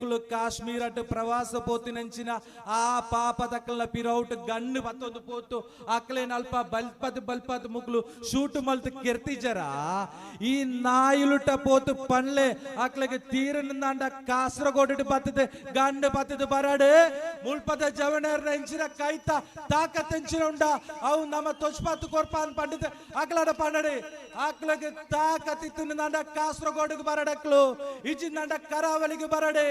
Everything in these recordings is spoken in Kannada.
ಮುಕ್ಕಳು ಕಾಶ್ಮೀರ ಪ್ರವಾಸ ಪೋತಿನಂಚಿನ ಆ ಪಾಪ ತಕ್ಕಲ ಪಿರೌಟ್ ಗಣ್ಣು ಬತ್ತೊಂದು ಪೋತು ಅಕ್ಲೇನ್ ಅಲ್ಪ ಬಲ್ಪದ್ ಮುಕ್ಳು ಶೂಟ್ ಮಲ್ತ್ ಕೆರ್ತಿಜರ ಈ ನಾಯಿಲುಟ ಪೋತು ಪನ್ಲೆ ಅಕ್ಲೆಗೆ ತೀರನಿಂದ ಕಾಸರಗೋಡು ಬತ್ತದೆ ಗಂಡು ಬತ್ತದ ಬರಾಡು ಮುಲ್ಪದ ಜವನರ್ ಎಂಚಿನ ಕೈತ ತಾಕತ್ ಎಂಚಿನ ಉಂಡ ಅವು ನಮ್ಮ ತೊಚ್ಪಾತು ಕೊರ್ಪ ಅನ್ ಪಂಡಿತ ಅಕ್ಲಾಡ ಪಂಡಡೆ ಅಕ್ಲಗೆ ತಾಕತ್ ಇತ್ತಿನ ಕಾಸರಗೋಡಿಗೆ ಬರಡಕ್ಲು ಇಜಿಂದ ಕರಾವಳಿಗೆ ಬರಡೆ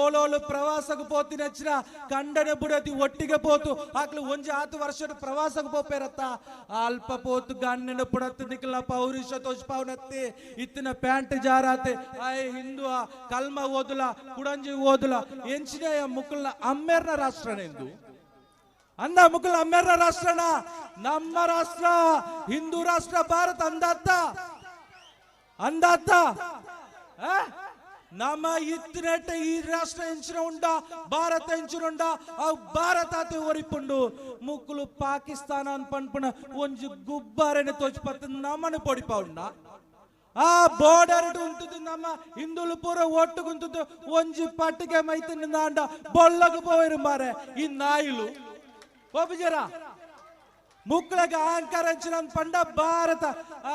ಓಲೋಲು ಪ್ರವಾಸಕ್ಕೆ ಪೋತಿ ನಚ್ಚಿನ ಕಂಡನೆ ಬುಡತಿ ಒಟ್ಟಿಗೆ ಪೋತು ಅಕ್ಲು ಒಂಜಿ 10 ವರ್ಷದ ಪ್ರವಾಸಕ್ಕೆ ಪೋಪೇರತ್ತ ಅಲ್ಪ ಪೋತು ಗಣ್ಣನ ಪುಡತ್ ನಿಕ್ಲ ಪೌರುಷ ತೋಚ್ಪಾವನತ್ತೆ ಇತ್ತಿನ ಪ್ಯಾಂಟ್ ಜಾರಾತೆ ಆಯ್ ಹಿಂದೂ ಕಲ್ಮ ಓದುಲ ಕುಡಂಜಿ ಓದುಲ ಎಂಚಿನ ಮುಕ್ಕಲ್ನ ಅಮ್ಮೇರ್ನ ರಾಷ್ಟ್ರನೆಂದು ಅಂದ ಮುಕ್ಕಲ ಅಮ್ಮೇರ್ನ ರಾಷ್ಟ್ರನ ನಮ್ಮ ರಾಷ್ಟ್ರ ಹಿಂದೂ ರಾಷ್ಟ್ರ ಭಾರತ ಅಂದಾತ ನಮ್ಮ ಇತ್ತಿನಟ್ಟ ಈ ರಾಷ್ಟ್ರ ಎಂಚಿನ ಉಂಡ ಭಾರತ ಎಂಚಿನ ಉಂಡ ಅವು ಭಾರತ ಒರಿಪುಂಡು ಮುಕ್ಕಲು ಪಾಕಿಸ್ತಾನ ಅನ್ ಪನ್ಪುಣ ಒಂಜಿ ಗುಬ್ಬಾರೆನೆ ತೋಚ್ಪತ್ತ ನಮ್ಮನ್ನು ಪೊಡಿಪ ಉಂಡ ಆ ಬೋರ್ಡರ್ ಉಂಟು ನಮ್ಮ ಹಿಂದುಲು ಪೂರ ಒಟ್ಟುಗುಂತದ್ದು ಒಂಜಿ ಪಟ್ಟಿಗೆ ಮೈತಿನ ಅಂಡ ಬೊಳ್ಳಗು ಪೋಯಿರು ಮಾರೆ ಈ ನಾಯಿಲು ಒಬ್ಬಜರ ಮುಕ್ಳಗೆ ಅಹಂಕಾರ ಎಂಚಿನ ಪಂಡ ಭಾರತ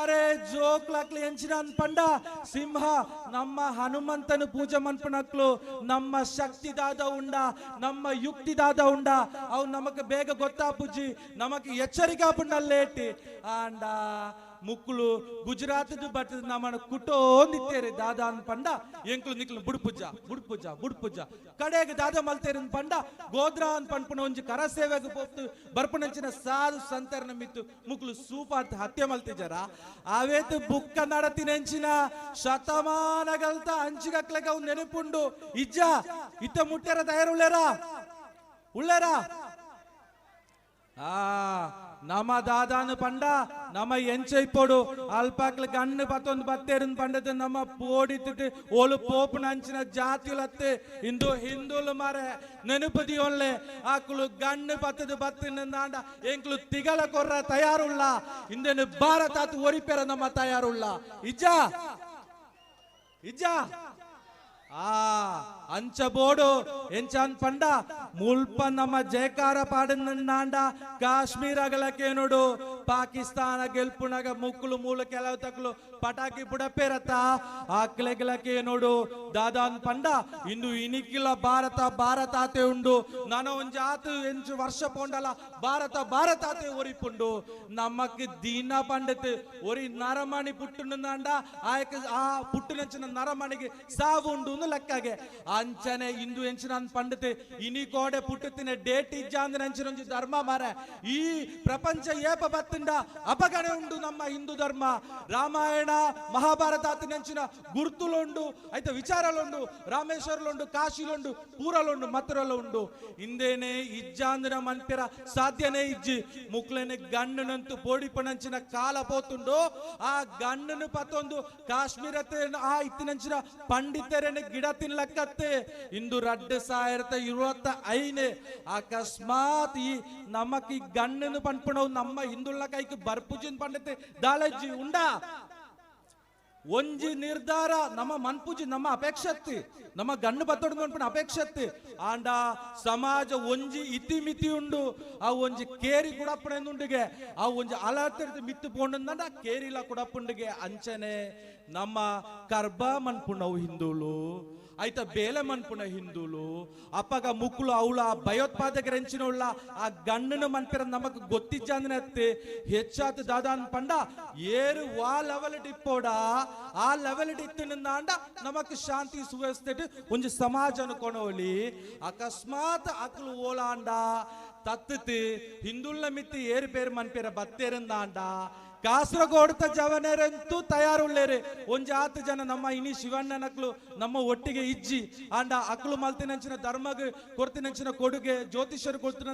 ಅರೆ ಜೋಕ್ಲಾಕ್ಲಿ ಎಂಚಿನ ಪಂಡ ಸಿಂಹ ನಮ್ಮ ಹನುಮಂತನ ಪೂಜೆ ಮನ್ಪನಕ್ಲು ನಮ್ಮ ಶಕ್ತಿ ದಾದ ಉಂಡ ನಮ್ಮ ಯುಕ್ತಿ ದಾದ ಉಂಡ ಅವು ನಮಕ್ ಬೇಗ ಗೊತ್ತಾಪುಜಿ ನಮಕ್ ಎಚ್ಚರಿಕೆ ಪುಂಡಲ್ಲೇಟಿ ಅಂಡ ಮುಕ್ಕಳು ಗುಜರಾತ್ ಬಟ್ ನಮ್ಮನ ಕುಟೋಂದಿತ್ತೇರಿ ದಾದಾ ಅನ್ ಪಂಡ ಎಂಕ್ಲು ನಿಕ್ಲು ಬುಡ್ಪುಜ ಕಡೆಗೆ ದಾದ ಮಲ್ತೇರಿನ ಪಂಡ ಗೋದ್ರಾ ಅನ್ ಪನ್ಪುಣ ಒಂಜಿ ಕರ ಸೇವೆಗೆ ಪೋಪ್ತು ಬರ್ಪುಣಂಚಿನ ಸಾಧು ಸಂತರ್ನ ಮಿತ್ತು ಮುಕ್ಳು ಸೂಪಾತ್ ಹತ್ಯೆ ಮಲ್ತಿಜರ ಅವೇತು ಬುಕ್ಕ ನಡತಿನೆಂಚಿನ ಶತಮಾನಗಲ್ತ ಅಂಚಿಗಕ್ಲೆಗ ಅವ್ ನೆನಪುಂಡು ಇಜ್ಜ ಇತ್ತ ಮುಟ್ಟ್ಯಾರ ತಯಾರು ಉಳ್ಳೇರ ನಮ್ಮ ದಾದಾನು ಪಂಡ ನಮ್ಮ ಎಂಚೈಪೋಡು ಅಲ್ಪಾಕ್ಲ ಗಣ್ಣು ಪತ್ತೊಂದು ಬತ್ತೇರನ್ ಪಂಡದ ನಮ್ಮ ಪೋಡಿತ್ತು ಓಲು ಪೋಪನ ಅಂಚಿನ ಜಾತಿಲತ್ತೆ ಹಿಂದೂಲು ಮಾರೆ ನೆನಪದಿ ಒಳ್ಳೆ ಆಕುಲು ಗಣ್ಣು ಪತ್ತದ ಬತ್ತಿನ ಎಂಕ್ಲು ತಿಗಳ ಕೊರ್ರ ತಯಾರುಳ್ಳ ಇಂದೇನು ಭಾರತ ಒರಿಪೇರ ನಮ್ಮ ತಯಾರುಳ್ಳ ಇಜ್ಜ ಅಂಚಬೋಡು ಎಂಚಾನ್ ಪಂಡ ಮುಲ್ಪ ನಮ್ಮ ಜಯಕಾರ ಪಾಡನಾಂಡ ಕಾಶ್ಮೀರಗಳಕ್ಕೆ ನೋಡು ಪಾಕಿಸ್ತಾನ ಗೆಲ್ಪುನಾಗ ಮುಕ್ಕಲು ಮೂಲ ಕೆಲವು ತಕ್ಲು ಪಟಾಕಿ ಬುಡಪೇರತ್ತ ಆಕ್ಲೆಗಳಕ್ಕೆ ನೋಡು ದಾದಾನ್ ಪಂಡ ಇಂದು ಇನಿಕ್ಕಿಲ್ಲ ಭಾರತ ಆತೆ ಉಂಡು ನಾನು ಒಂಜಿ 8 ವರ್ಷ ಪೋಂಡಲ ಭಾರತ ಆತೆ ಒರಿಪುಂಡು ನಮ್ಮಕ್ಕೆ ದೀನ ಪಂಡತ್ ಒರಿ ನರಮಣಿ ಪುಟ್ಟುಂಡ ಆ ಪುಟ್ಟುನಂಚಿನ ನರಮಣಿಗೆ ಸಾವು ಉಂಡು ಲೆಕ್ಕಾಗೆ ಅಂಚನೆ ಇಂದು ಎಂಚಿನ ಪಂಡತೆ ಇನಿ ಕೋಡೆ ಪುಟ್ಟುತ್ತಿನ ಡೇಟ್ ಇಜ್ಜ ಅಂದ್ರೆ ಅಂಚಿನೊಂಜಿ ಧರ್ಮ ಮಾರ ಈ ಪ್ರಪಂಚ ಏಪ ಬತ್ತಿಂಡ ಅಪಗಣೆ ಉಂಡು ನಮ್ಮ ಹಿಂದೂ ಧರ್ಮ ರಾಮಾಯಣ ಮಹಾಭಾರತ ಆತಿನಂಚಿನ ಗುರ್ತುಲುಂಡು ಐತ ವಿಚಾರಲುಂಡು ರಾಮೇಶ್ವರಲುಂಡು ಕಾಶಿಲುಂಡು ಪೂರಲುಂಡು ಮಥುರಲು ಉಂಡು ಇಂದೇನೆ ಇಜ್ಜ ಅಂದ್ರೆ ಮನ್ಪಿರ ಸಾಧ್ಯನೇ ಇಜ್ಜಿ ಮುಕ್ಲೆನೆ ಗಣ್ಣನಂತೂ ಬೋಡಿಪಣಂಚಿನ ಕಾಲ ಪೋತುಂಡು ಆ ಗಣ್ಣನು ಪತ್ತೊಂದು ಕಾಶ್ಮೀರತೆ ಆ ಇತ್ತಿನಂಚಿನ ಪಂಡಿತರೇನೆ ಗಿಡ ತಿನ್ಲಕ್ಕತ್ತೆ ಇಂದು 2025 ಅಕಸ್ಮಾತ್ ಈ ನಮಕ್ ಈ ಗಣ್ಣನು ಪನ್ಪುಣವು ನಮ್ಮ ಹಿಂದುಳ್ಳ ಕೈಕ್ ಬರ್ಪುಜಿನ್ ಪಂಡತೆ ದಾಳಜ್ಜಿ ಉಂಡ ಒಂಜಿ ನಿರ್ಧಾರ ನಮ್ಮ ಮನ್ಪುಜಿ ನಮ್ಮ ಅಪೇಕ್ಷತ್ತಿ ನಮ್ಮ ಗಣ್ಣು ಬತ್ತೊಡು ಮನ್ಪುಣ ಅಪೇಕ್ಷತ್ತಿ ಆಂಡ ಸಮಾಜ ಒಂಜಿ ಇತಿಮಿತಿ ಉಂಡು ಆ ಒಂಜಿ ಕೇರಿ ಕುಡಪ್ಪುಂಡಿಗೆ ಆ ಒಂಜಿ ಅಲರ್ತಿರ್ದು ಮಿತ್ತು ಪೋಂಡ ಕೇರಿಲ ಕುಡಪ್ಪುಂಡಿಗೆ ಅಂಚನೆ ನಮ್ಮ ಕರ್ಬ ಮನ್ಪುಣವು ಹಿಂದೂಲು ಐತ ಬೇಲೆ ಮನ್ಪುಣ ಹಿಂದೂಲು ಅಪ್ಪಗ ಮುಕ್ಕಳು ಅವಳ ಭಯೋತ್ಪಾದಕರೆಂಚಿನವುಳ್ಳ ಆ ಗಣ್ಣನ ಮನ್ಪಿರ ನಮಕ್ ಗೊತ್ತಿಜ್ಜ ಅಂದ್ರೆ ಅತ್ತೆ ಹೆಚ್ಚಾತ್ ದಾದಾನ್ ಪಂಡ ಏರು ವಾ ಲೆವೆಲ್ ಇಪ್ಪೋಡ ಆ ಲೆವೆಲ್ ಇತ್ತಿನಿಂದ ನಮಕ್ ಶಾಂತಿ ಸುವ್ಯವಸ್ಥೆ ಒಂಜಿ ಸಮಾಜ ಅನ್ಕೊಳೋಲಿ ಅಕಸ್ಮಾತ್ ಅಕ್ಲು ಓಲಾಂಡ ತತ್ತತಿ ಹಿಂದುಳ್ಳ ಮಿತ್ತಿ ಏರು ಬೇರು ಮನ್ಪಿರ ಬತ್ತೇರಿಂದಾಂಡ ಕಾಸರಗೋಡ್ತ ಜವನರಂತೂ ತಯಾರುಳ್ಳೇರೆ ಒಂಜಿ 10 ಜನ ನಮ್ಮ ಇನಿ ಶಿವಣ್ಣನಕ್ಲು ನಮ್ಮ ಒಟ್ಟಿಗೆ ಇಜ್ಜಿ ಆಂಡ ಅಕ್ಲು ಮಲ್ತಿನಂಚಿನ ಧರ್ಮಗ್ ಕೊಡ್ತಿನಂಚಿನ ಕೊಡುಗೆ ಜ್ಯೋತಿಷ್ಯರು ಕೊಡ್ತಿನ